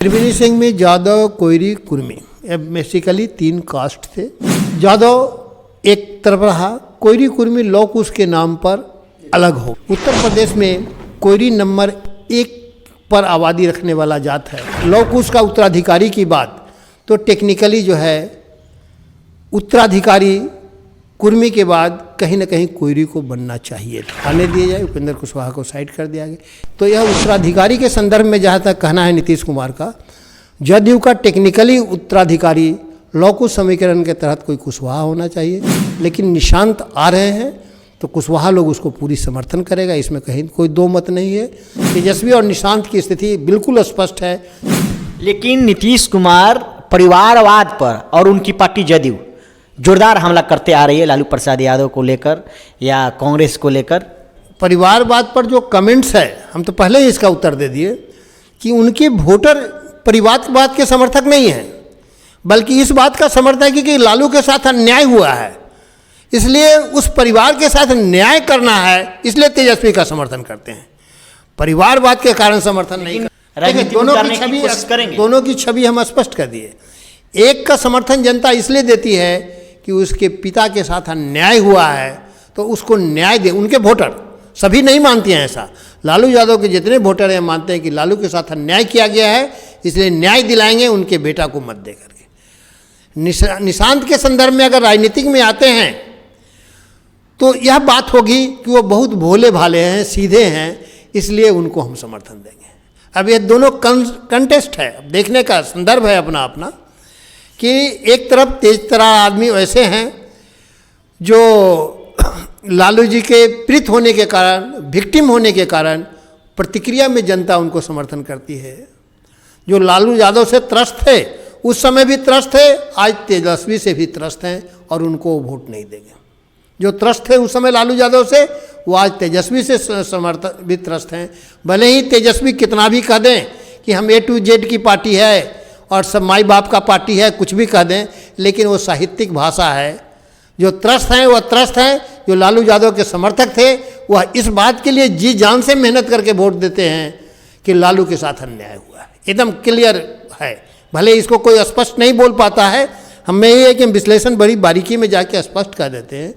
त्रिवेणी सिंह में Yadav, Koeri, Kurmi, basically 3 cast थे। यादव एक तरफ रहा, कोयरी कुर्मी लौ कुश के नाम पर अलग हो। उत्तर प्रदेश में कोयरी नंबर 1 पर आबादी रखने वाला जात है। लौ कुश का उत्तराधिकारी की बात तो टेक्निकली जो है उत्तराधिकारी कुर्मी के बाद कहीं ना कहीं कोयरी को बनना चाहिए था। आने दिया जाए, उपेंद्र कुशवाहा को साइड कर दिया गया। तो यह उत्तराधिकारी के संदर्भ में जहाँ तक कहना है नीतीश कुमार का, जदयू का टेक्निकली उत्तराधिकारी लौ कुश समीकरण के तहत कोई कुशवाहा होना चाहिए, लेकिन निशांत आ रहे हैं तो कुशवाहा लोग उसको पूरी समर्थन करेगा, इसमें कहीं कोई दो मत नहीं है। तेजस्वी और निशांत की स्थिति बिल्कुल स्पष्ट है। लेकिन नीतीश कुमार परिवारवाद पर और उनकी पार्टी जदयू जोरदार हमला करते आ रही है लालू प्रसाद यादव को लेकर या कांग्रेस को लेकर। परिवारवाद पर जो कमेंट्स है, हम तो पहले ही इसका उत्तर दे दिए कि उनके वोटर परिवारवाद के समर्थक नहीं हैं, बल्कि इस बात का समर्थक है कि लालू के साथ अन्याय हुआ है, इसलिए उस परिवार के साथ न्याय करना है, इसलिए तेजस्वी का समर्थन करते हैं। परिवारवाद के कारण समर्थन नहीं करते। दोनों की छवि हम स्पष्ट कर दिए। एक का समर्थन जनता इसलिए देती है कि उसके पिता के साथ अन्याय हुआ है, तो उसको न्याय दे। उनके वोटर सभी नहीं मानते हैं ऐसा। लालू यादव के जितने वोटर हैं मानते हैं कि लालू के साथ अन्याय किया गया है, इसलिए न्याय दिलाएंगे उनके बेटा को मत दे करके। निशांत के संदर्भ में अगर राजनीतिक में आते हैं तो यह बात होगी कि वो बहुत भोले भाले हैं, सीधे हैं, इसलिए उनको हम समर्थन देंगे। अब ये दोनों कंटेस्ट है, अब देखने का संदर्भ है अपना अपना, कि एक तरफ तेज तरार आदमी वैसे हैं जो लालू जी के पीड़ित होने के कारण, विक्टिम होने के कारण प्रतिक्रिया में जनता उनको समर्थन करती है। जो लालू यादव से त्रस्त थे, उस समय भी त्रस्त थे, आज तेजस्वी से भी त्रस्त हैं और उनको वोट नहीं देंगे। जो त्रस्त थे उस समय लालू यादव से, वो आज तेजस्वी से समर्थन भी त्रस्त हैं। भले ही तेजस्वी कितना भी कह दें कि हम A to Z की पार्टी है और सब माई बाप का पार्टी है, कुछ भी कह दें, लेकिन वो साहित्यिक भाषा है। जो त्रस्त हैं वह त्रस्त हैं। जो लालू यादव के समर्थक थे वह इस बात के लिए जी जान से मेहनत करके वोट देते हैं कि लालू के साथ अन्याय हुआ है, एकदम क्लियर है। भले इसको कोई स्पष्ट नहीं बोल पाता है, हमें ये है कि हम विश्लेषण बड़ी बारीकी में जाके स्पष्ट कर देते हैं।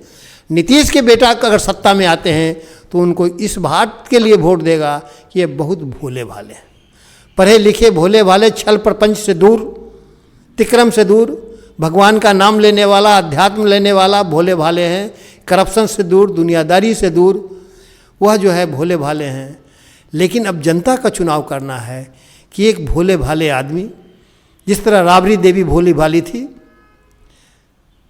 नीतीश के बेटा अगर सत्ता में आते हैं तो उनको इस बात के लिए वोट देगा कि ये बहुत भोले भाले हैं, पढ़े लिखे भोले भाले, छल प्रपंच से दूर, तिक्रम से दूर, भगवान का नाम लेने वाला, अध्यात्म लेने वाला भोले भाले हैं, करप्शन से दूर, दुनियादारी से दूर, वह जो है भोले भाले हैं। लेकिन अब जनता का चुनाव करना है कि एक भोले भाले आदमी, जिस तरह राबड़ी देवी भोली भाली थी,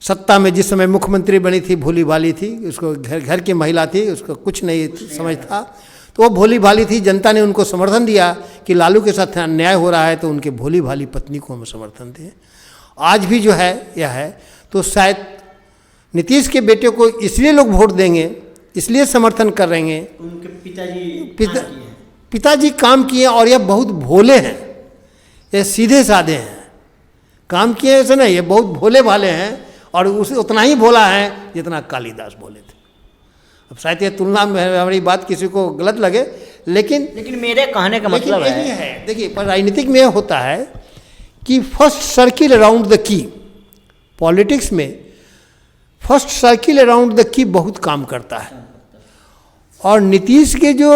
सत्ता में जिस समय मुख्यमंत्री बनी थी भोली भाली थी, उसको घर की महिला थी, उसको कुछ नहीं समझ था, तो वो भोली भाली थी। जनता ने उनको समर्थन दिया कि लालू के साथ अन्याय हो रहा है तो उनके भोली भाली पत्नी को हम समर्थन दें। आज भी जो है यह है, तो शायद नीतीश के बेटे को इसलिए लोग वोट देंगे, इसलिए समर्थन कर रहे हैं। उनके पिताजी काम किए और यह बहुत भोले हैं, ये सीधे साधे हैं, काम किए ऐसे नहीं, ये बहुत भोले भाले हैं और उसे उतना ही भोला है जितना कालिदास भोले थे। अब शायद ये तुलना में हमारी बात किसी को गलत लगे, लेकिन मेरे कहने का मतलब है, देखिए, पर राजनीतिक में होता है कि फर्स्ट सर्किल अराउंड द की, पॉलिटिक्स में फर्स्ट सर्किल अराउंड द की बहुत काम करता है। और नीतीश के जो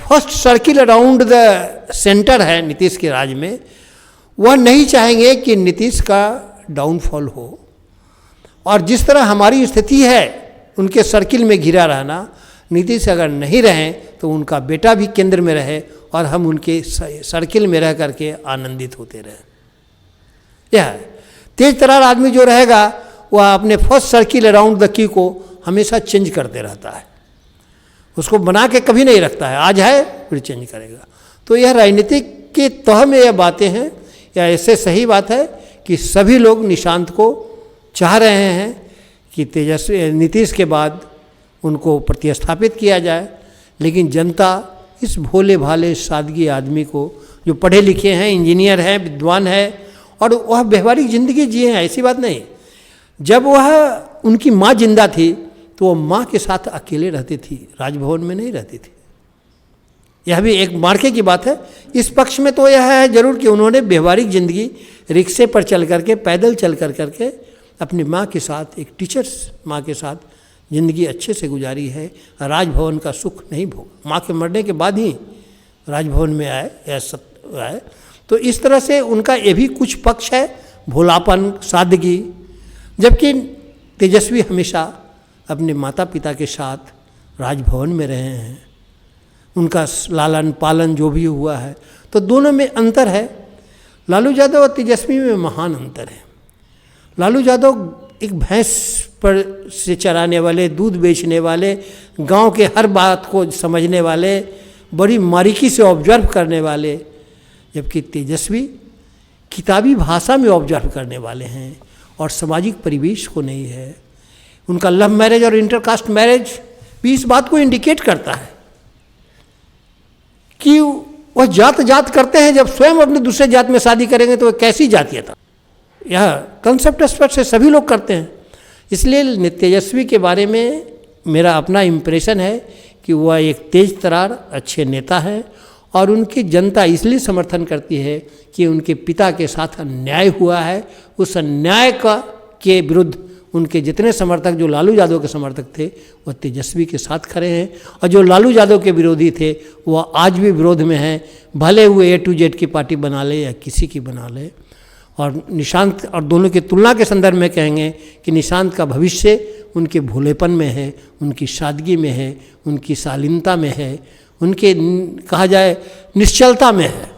first circle around the centre है नीतीश के राज में, वह नहीं चाहेंगे कि नीतीश का डाउनफॉल हो। और जिस तरह हमारी स्थिति है उनके सर्किल में घिरा रहना, नीतीश अगर नहीं रहें तो उनका बेटा भी केंद्र में रहे और हम उनके सर्किल में रह करके आनंदित होते रहें। यह है, तेज तरार आदमी जो रहेगा वह अपने फर्स्ट सर्किल अराउंड द की को हमेशा चेंज करते रहता है, उसको बना के कभी नहीं रखता है, आज है फिर चेंज करेगा। तो यह राजनीतिक के तह में यह बातें हैं, या ऐसे सही बात है कि सभी लोग निशांत को चाह रहे हैं कि तेजस्वी नीतीश के बाद उनको प्रतिस्थापित किया जाए, लेकिन जनता इस भोले भाले सादगी आदमी को, जो पढ़े लिखे हैं, इंजीनियर हैं, विद्वान है और वह व्यवहारिक ज़िंदगी जिए हैं, ऐसी बात नहीं। जब वह उनकी माँ जिंदा थी तो वो माँ के साथ अकेले रहती थी, राजभवन में नहीं रहती थी। यह भी एक मार्के की बात है। इस पक्ष में तो यह है जरूर कि उन्होंने व्यवहारिक जिंदगी रिक्शे पर चल करके, पैदल चल करके अपनी माँ के साथ, एक टीचर्स माँ के साथ ज़िंदगी अच्छे से गुजारी है। राजभवन का सुख नहीं भोगा, माँ के मरने के बाद ही राजभवन में आए या आए। तो इस तरह से उनका ये भी कुछ पक्ष है, भोलापन, सादगी। जबकि तेजस्वी हमेशा अपने माता पिता के साथ राजभवन में रहे हैं, उनका लालन पालन जो भी हुआ है, तो दोनों में अंतर है। लालू यादव और तेजस्वी में महान अंतर है। लालू यादव एक भैंस पर से चराने वाले, दूध बेचने वाले, गांव के हर बात को समझने वाले, बड़ी बारीकी से ऑब्जर्व करने वाले, जबकि तेजस्वी किताबी भाषा में ऑब्जर्व करने वाले हैं और सामाजिक परिवेश को नहीं है। उनका लव मैरिज और इंटरकास्ट मैरिज भी इस बात को इंडिकेट करता है कि वह जात करते हैं, जब स्वयं अपने दूसरे जात में शादी करेंगे तो वह कैसी जातीयता। यह कंसेप्ट स्पष्ट से सभी लोग करते हैं। इसलिए तेजस्वी के बारे में मेरा अपना इम्प्रेशन है कि वह एक तेज तरार अच्छे नेता हैं और उनकी जनता इसलिए समर्थन करती है कि उनके पिता के साथ अन्याय हुआ है। उस अन्याय के विरुद्ध उनके जितने समर्थक, जो लालू यादव के समर्थक थे, वह तेजस्वी के साथ खड़े हैं, और जो लालू यादव के विरोधी थे वह आज भी विरोध में हैं, भले वो A to Z की पार्टी बना ले या किसी की बना ले। और निशांत और दोनों की तुलना के संदर्भ में कहेंगे कि निशांत का भविष्य उनके भोलेपन में है, उनकी सादगी में है, उनकी शालीनता में है, उनके कहा जाए निश्चलता में है।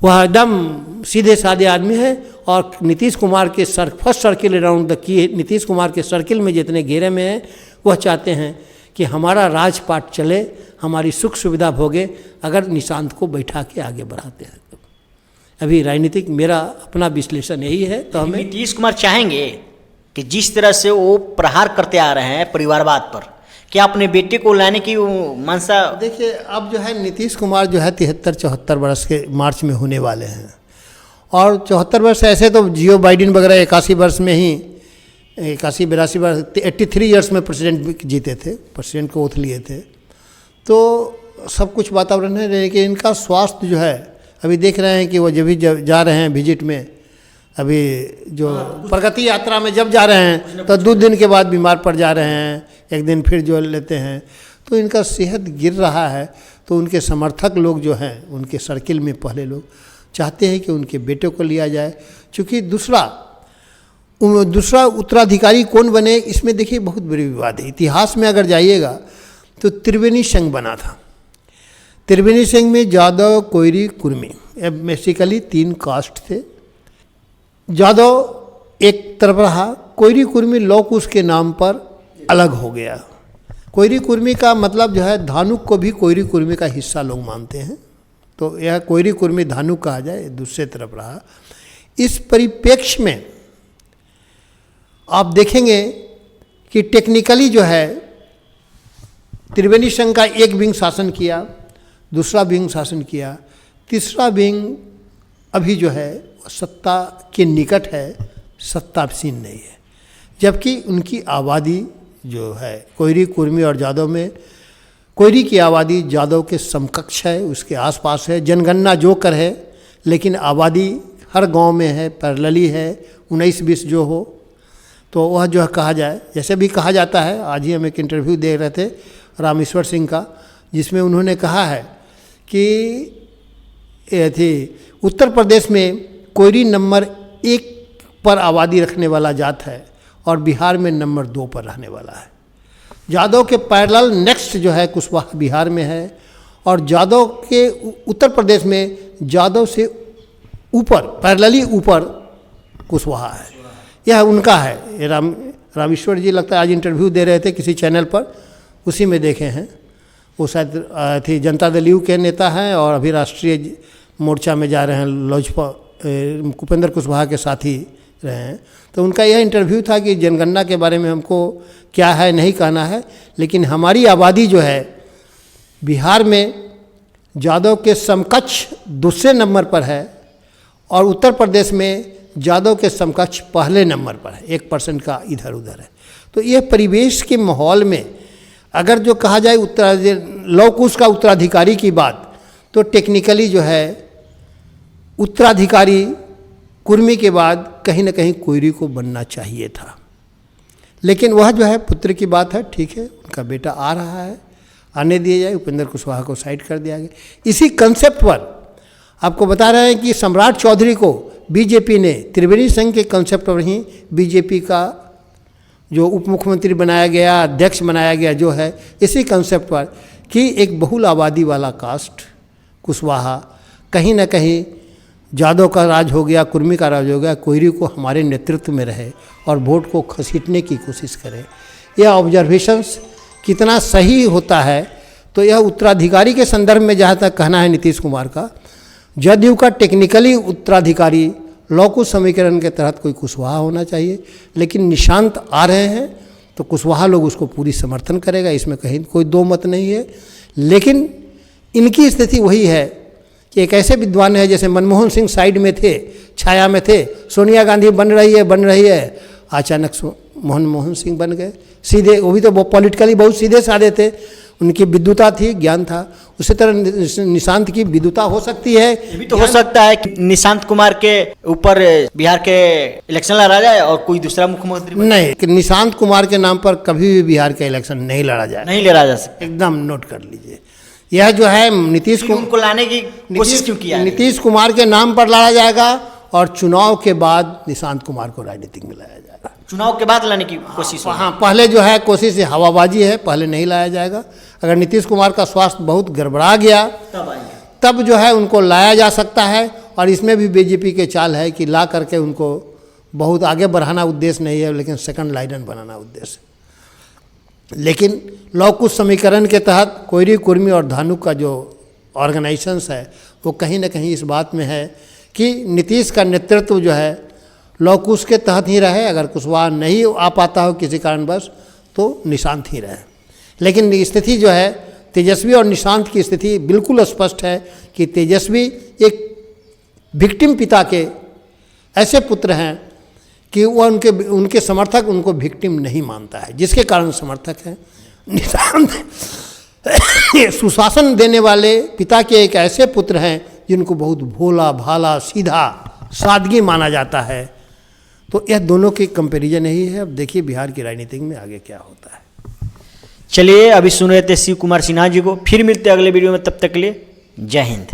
वह एकदम सीधे साधे आदमी है। और नीतीश कुमार के फर्स्ट सर्किल अराउंड द की, नीतीश कुमार के सर्किल में जितने घेरे में हैं, वह चाहते हैं कि हमारा राजपाट चले, हमारी सुख सुविधा भोगे, अगर निशांत को बैठा के आगे बढ़ाते हैं। अभी राजनीतिक मेरा अपना विश्लेषण यही है। तो हमें नीतीश कुमार चाहेंगे कि जिस तरह से वो प्रहार करते आ रहे हैं परिवारवाद पर, क्या अपने बेटे को लाने की मंशा? देखिए, अब जो है नीतीश कुमार जो है 73-74 वर्ष के मार्च में होने वाले हैं, और 74 वर्ष ऐसे तो जियो बाइडेन वगैरह 81 वर्ष में ही, 81-82 वर्ष, 83 ईयर्स में प्रेसिडेंट जीते थे, प्रेसिडेंट को ओथ लिए थे। तो सब कुछ वातावरण है, लेकिन इनका स्वास्थ्य जो है, अभी देख रहे हैं कि वो जब भी जा रहे हैं विजिट में, अभी जो प्रगति यात्रा में जब जा रहे हैं तो 2 दिन के बाद बीमार पड़ जा रहे हैं, 1 दिन फिर जो लेते हैं, तो इनका सेहत गिर रहा है। तो उनके समर्थक लोग जो हैं, उनके सर्किल में पहले लोग चाहते हैं कि उनके बेटे को लिया जाए, क्योंकि दूसरा उत्तराधिकारी कौन बने, इसमें देखिए बहुत बड़ी विवाद है। इतिहास में अगर जाइएगा तो त्रिवेणी संघ बना था। त्रिवेणी संघ में यादव, कोयरी, कुर्मी, बेसिकली 3 कास्ट थे। यादव एक तरफ रहा, कोयरी कुर्मी लौकुश के नाम पर अलग हो गया। कोयरी कुर्मी का मतलब जो है, धानुक को भी कोयरी कुर्मी का हिस्सा लोग मानते हैं, तो यह कोयरी कुर्मी धानुक कहा जाए, दूसरे तरफ रहा। इस परिप्रेक्ष्य में आप देखेंगे कि टेक्निकली जो है त्रिवेणी संघ का एक विंग शासन किया, दूसरा विंग शासन किया, तीसरा विंग अभी जो है सत्ता के निकट है, सत्तासीन नहीं है। जबकि उनकी आबादी जो है कोयरी, कुर्मी और यादव में, कोयरी की आबादी यादव के समकक्ष है, उसके आसपास है, जनगणना जो कर है, लेकिन आबादी हर गांव में है, पैरेलली है, 19-20 जो हो, तो वह जो है कहा जाए, जैसे भी कहा जाता है। आज ही हम एक इंटरव्यू दे रहे थे रामेश्वर सिंह का, जिसमें उन्होंने कहा है कि उत्तर प्रदेश में कोयरी नंबर 1 पर आबादी रखने वाला जात है और बिहार में नंबर 2 पर रहने वाला है। यादव के पैरेलल नेक्स्ट जो है कुशवाहा बिहार में है, और यादव के उत्तर प्रदेश में यादव से ऊपर, पैरेलली ऊपर कुशवाहा है। यह उनका है। ये रामेश्वर जी लगता है आज इंटरव्यू दे रहे थे किसी चैनल पर, उसी में देखे हैं। वो शायद थी जनता दल यू के नेता हैं और अभी राष्ट्रीय मोर्चा में जा रहे हैं, लोजपा कुपेंद्र कुशवाहा के साथी रहे हैं। तो उनका यह इंटरव्यू था कि जनगणना के बारे में हमको क्या है नहीं कहना है, लेकिन हमारी आबादी जो है बिहार में यादव के समकक्ष दूसरे नंबर पर है, और उत्तर प्रदेश में यादव के समकक्ष पहले नंबर पर है, 1% का इधर उधर है। तो यह परिवेश के माहौल में अगर जो कहा जाए लव कुश का उत्तराधिकारी की बात, तो टेक्निकली जो है उत्तराधिकारी कुर्मी के बाद कहीं ना कहीं कोयरी को बनना चाहिए था। लेकिन वह जो है पुत्र की बात है, ठीक है, उनका बेटा आ रहा है, आने दिया जाए, उपेंद्र कुशवाहा को साइड कर दिया गया। इसी कंसेप्ट पर आपको बता रहे हैं कि सम्राट चौधरी को बीजेपी ने त्रिवेणी संघ के कंसेप्ट पर ही बीजेपी का जो उप मुख्यमंत्री बनाया गया, अध्यक्ष बनाया गया, जो है इसी कंसेप्ट पर कि एक बहुल आबादी वाला कास्ट कुशवाहा, कहीं ना कहीं जादव का राज हो गया, कुर्मी का राज हो गया, कोयरी को हमारे नेतृत्व में रहे और वोट को खसीटने की कोशिश करें। यह ऑब्जर्वेशंस कितना सही होता है, तो यह उत्तराधिकारी के संदर्भ में जहाँ तक कहना है नीतीश कुमार का, जदयू का टेक्निकली उत्तराधिकारी लव कुश समीकरण के तहत कोई कुशवाहा होना चाहिए, लेकिन निशांत आ रहे हैं तो कुशवाहा लोग उसको पूरी समर्थन करेगा, इसमें कहीं कोई दो मत नहीं है। लेकिन इनकी स्थिति वही है कि एक ऐसे विद्वान है, जैसे मनमोहन सिंह साइड में थे, छाया में थे, सोनिया गांधी बन रही है, अचानक मनमोहन सिंह बन गए सीधे। वो भी तो पॉलिटिकली बहुत सीधे साधे थे, उनकी विद्वता थी, ज्ञान था। उसी तरह निशांत की विद्वता हो सकती है। ये भी तो हो सकता है कि निशांत कुमार के ऊपर बिहार के इलेक्शन लड़ा जाए और कोई दूसरा मुख्यमंत्री नहीं, कि निशांत कुमार के नाम पर कभी भी बिहार का इलेक्शन नहीं लड़ा जाए, नहीं लड़ा जा सकता। एकदम नोट कर लीजिए। यह जो है नीतीश को उनको लाने की कोशिश क्यों किया? नीतीश कुमार के नाम पर लड़ा जाएगा और चुनाव के बाद निशांत कुमार को राजनीतिक में लाया जाएगा। चुनाव के बाद लाने की कोशिश? हाँ, पहले जो है कोशिश हवाबाजी है, पहले नहीं लाया जाएगा। अगर नीतीश कुमार का स्वास्थ्य बहुत गड़बड़ा गया तब जो है उनको लाया जा सकता है। और इसमें भी बीजेपी के चाल है कि ला करके उनको बहुत आगे बढ़ाना उद्देश्य नहीं है, लेकिन सेकंड लाइनर बनाना उद्देश्य है। लेकिन लव कुश समीकरण के तहत कोयरी, कुर्मी और धानुक का जो ऑर्गेनाइजेशंस है वो कहीं ना कहीं इस बात में है कि नीतीश का नेतृत्व जो है लव कुश के तहत ही रहे। अगर कुशवाहा नहीं आ पाता हो किसी कारणवश तो निशांत ही रहे। लेकिन स्थिति जो है तेजस्वी और निशांत की स्थिति बिल्कुल स्पष्ट है कि तेजस्वी एक विक्टिम पिता के ऐसे पुत्र हैं कि वो उनके समर्थक उनको विक्टिम नहीं मानता है, जिसके कारण समर्थक हैं। निशांत सुशासन देने वाले पिता के एक ऐसे पुत्र हैं जिनको बहुत भोला भाला सीधा सादगी माना जाता है। तो यह दोनों की कंपैरिजन यही है। अब देखिए बिहार की राजनीति में आगे क्या होता है। चलिए, अभी सुन रहे थे शिव कुमार सिन्हा जी को। फिर मिलते हैं अगले वीडियो में, तब तक के लिए जय हिंद।